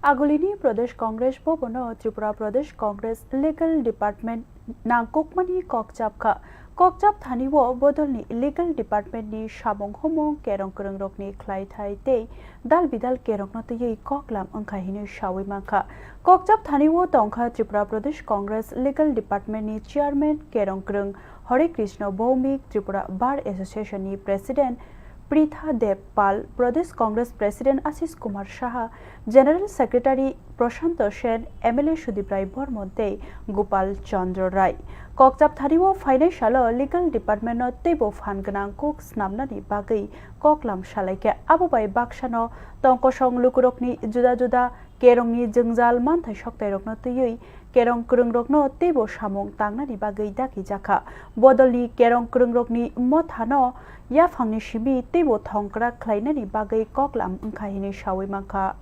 Agulini Pradesh Congress Bobono Tripura Pradesh Congress Legal Department Nangkokmani Kokchapka Kokchap Thaniwo Bodolni Legal Department ni Shabong Homong Kerong Kerong Rokni Klai Thai Te Dal Bidal Kerong Notye Koklam Angkahini Shawi Manka Kokchap Thaniwo Tongkha Tripura Pradesh Congress Legal Department ni Chairman Kerong Kerong Hare Krishna Bhomik Tripura Bar Association ni President Pritha Dev Pal, Pradesh Congress President Ashish Kumar Shah, General Secretary Prashanto Sen, MLA Sudip Rai Bormonte, Gopal Chandra Rai. Kokchap Thariwo Financial Legal Department no Tebo Fanganang Kok Snamnani Bagai, Koklam Shalaike Abubai Bakshano, Tongkosong Lukurokni Juda Juda, Kerongni Jungzal Manthai Shoktairok no Tuyui, Kerong Kurungrok no Tebo Shamong Tangnani Bagai Daki Jaka, Bodoli Kerong Kurungrokni Mothano, Yafangni Shibi Tebo Thongkra Klainani Bagai Koklam Unkahini Shawi Manka.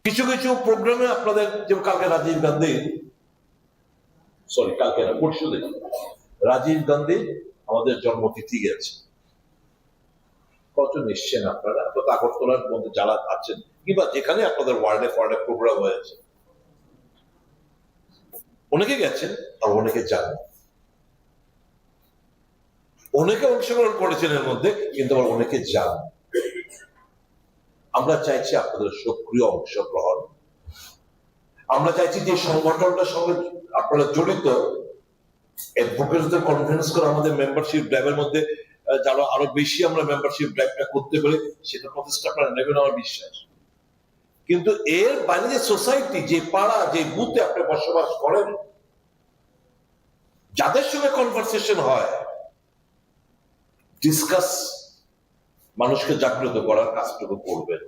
কিছু কিছু প্রোগ্রামে আপনাদের যে কালকে রাজীব গান্ধী কালকে না পরশুদিন রাজীব গান্ধী আমাদের জন্মতিথি গেছে কত নিশ্চেন আপনারা তো আগরতলার মধ্যে যারা আছেন কিংবা যেখানে আপনাদের ওয়ার্ডে প্রোগ্রাম হয়েছে অনেকে গেছেন আর অনেকে যান অনেকে অংশগ্রহণ করেছেন এর মধ্যে কিন্তু আবার অনেকে যান আমরা চাইছি আপনাদের সক্রিয় অংশগ্রহণ আমরা চাইছি যে সংগঠনটার সঙ্গে আপনারা জড়িত অ্যাডভোকেটসদের কনফারেন্স করে আমাদের মেম্বারশিপ ড্রাইভের মধ্যে যারা আরো বেশি আমরা মেম্বারশিপ ড্রাইভটা করতে পারি সেটা প্রচেষ্টা আপনারা নেবেন আমার বিশ্বাস কিন্তু এর বাইরে যে সোসাইটি যে পাড়া যে বুথে আপনি বসবাস করেন যাদের সঙ্গে কনভারসেশন হয় ডিসকাস মানুষকে জাগ্রত করার কাজটুকু করবেন